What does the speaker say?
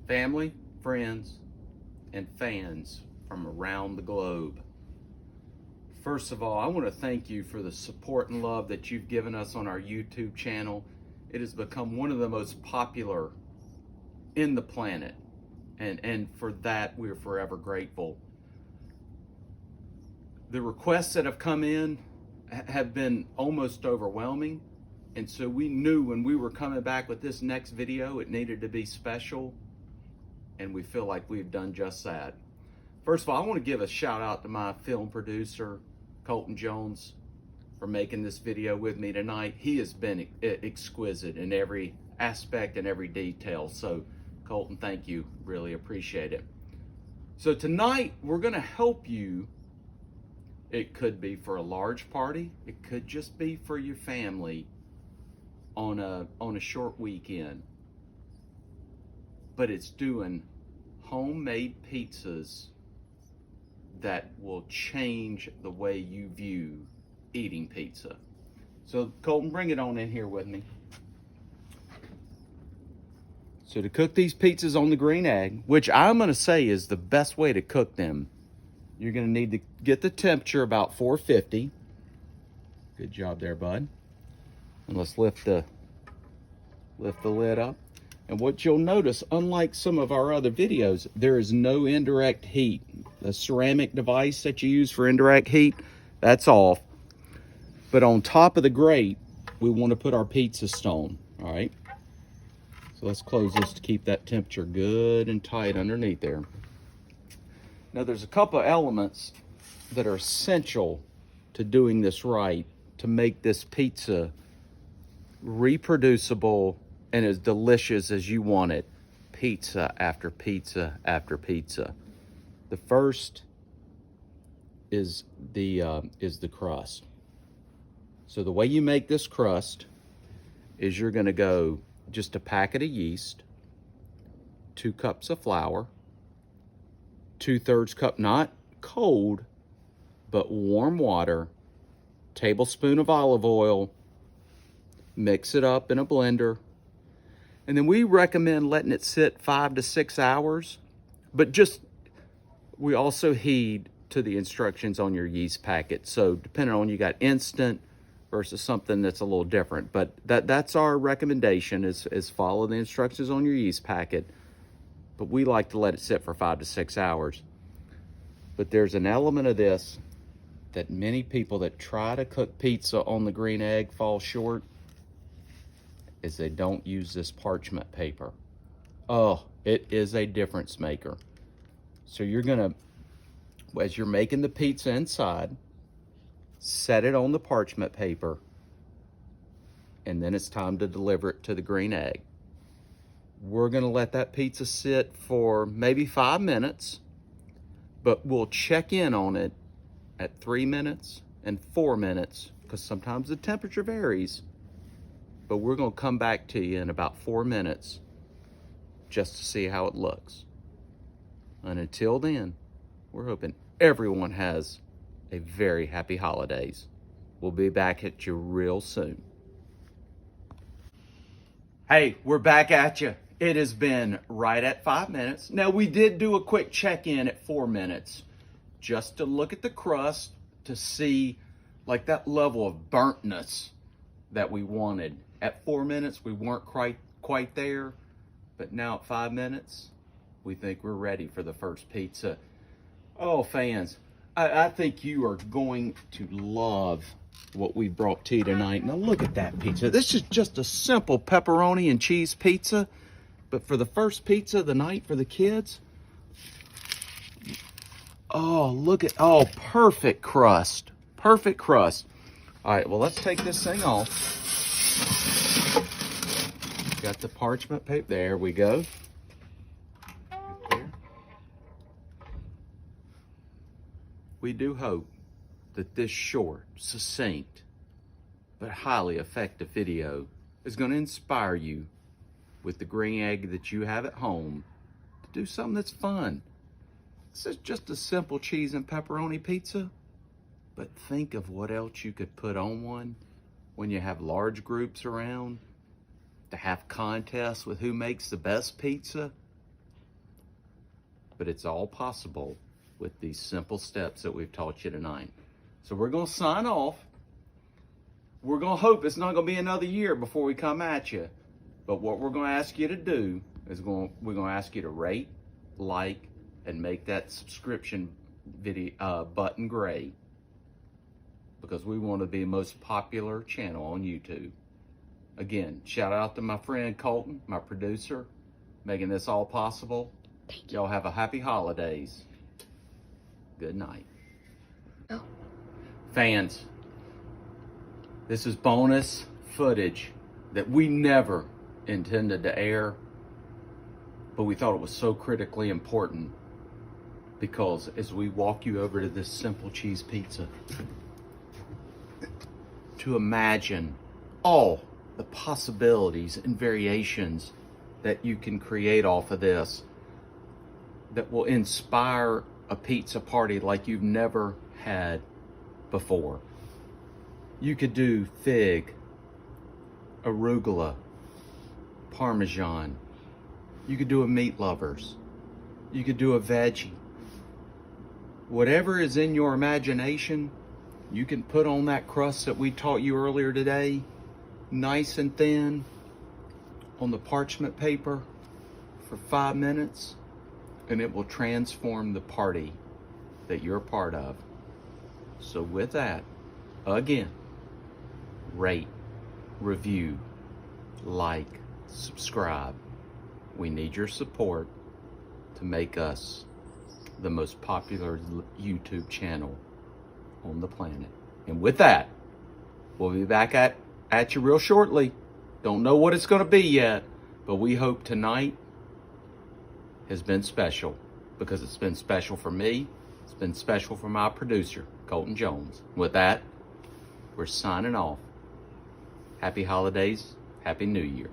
family, friends, and fans from around the globe. First of all, I want to thank you for the support and love that you've given us on our YouTube channel. It has become one of the most popular in the planet, and for that we're forever grateful. The requests that have come in have been almost overwhelming, and so we knew when we were coming back with this next video it needed to be special, and we feel like we've done just that. First of all, I want to give a shout out to my film producer, Colton Jones, for making this video with me tonight. He has been exquisite in every aspect and every detail. So, Colton, thank you. Really appreciate it. So tonight, we're going to help you. It could be for a large party. It could just be for your family on a short weekend. But it's doing homemade pizzas that will change the way you view eating pizza. So Colton, bring it on in here with me. So to cook these pizzas on the green egg, which I'm going to say is the best way to cook them, you're going to need to get the temperature about 450. Good job there, bud. And let's lift the lid up. And what you'll notice, unlike some of our other videos, there is no indirect heat. The ceramic device that you use for indirect heat, that's off. But on top of the grate, we want to put our pizza stone, all right? So let's close this to keep that temperature good and tight underneath there. Now there's a couple of elements that are essential to doing this right to make this pizza reproducible and as delicious as you want it, pizza after pizza after pizza. The first is the crust. So the way you make this crust is you're going to go just a packet of yeast, 2 cups of flour, 2/3 cup, not cold, but warm water, tablespoon of olive oil, mix it up in a blender. And then we recommend letting it sit 5 to 6 hours, but we also heed to the instructions on your yeast packet. So depending on you got instant versus something that's a little different, but that's our recommendation is follow the instructions on your yeast packet. But we like to let it sit for 5 to 6 hours. But there's an element of this that many people that try to cook pizza on the green egg fall short, is they don't use this parchment paper. Oh, it is a difference maker. So you're gonna, as you're making the pizza inside, set it on the parchment paper, and then it's time to deliver it to the green egg. We're gonna let that pizza sit for maybe 5 minutes, but we'll check in on it at 3 minutes and 4 minutes, because sometimes the temperature varies. But we're going to come back to you in about 4 minutes just to see how it looks. And until then, we're hoping everyone has a very happy holidays. We'll be back at you real soon. Hey, we're back at you. It has been right at 5 minutes. Now, we did do a quick check-in at 4 minutes just to look at the crust to see like that level of burntness that we wanted. At 4 minutes, we weren't quite there, but now at 5 minutes, we think we're ready for the first pizza. Oh, fans, I think you are going to love what we brought to you tonight. Now look at that pizza. This is just a simple pepperoni and cheese pizza, but for the first pizza of the night for the kids, oh, look at, oh, perfect crust. Perfect crust. All right, well, let's take this thing off. Got the parchment paper. There we go. Right there. We do hope that this short, succinct, but highly effective video is going to inspire you with the green egg that you have at home to do something that's fun. This is just a simple cheese and pepperoni pizza, but think of what else you could put on one when you have large groups around, to have contests with who makes the best pizza. but it's all possible with these simple steps that we've taught you tonight. So we're going to sign off. We're going to hope it's not going to be another year before we come at you. But what we're going to ask you to do is we're going to ask you to rate, like, and make that subscription video button gray, because we want to be the most popular channel on YouTube. Again, shout out to my friend Colton, my producer, making this all possible. Y'all have a happy holidays. Good night. Oh. Fans, this is bonus footage that we never intended to air, but we thought it was so critically important, because as we walk you over to this simple cheese pizza, to imagine all the possibilities and variations that you can create off of this that will inspire a pizza party like you've never had before. You could do fig, arugula, parmesan. You could do a meat lovers. You could do a veggie. Whatever is in your imagination, you can put on that crust that we taught you earlier today, nice and thin, on the parchment paper for 5 minutes, and it will transform the party that you're a part of. So with that, again, rate, review, like, subscribe. We need your support to make us the most popular YouTube channel on the planet. And with that, we'll be back at you real shortly. Don't know what it's going to be yet, but we hope tonight has been special, because it's been special for me. It's been special for my producer, Colton Jones. With that, we're signing off. Happy holidays. Happy New Year.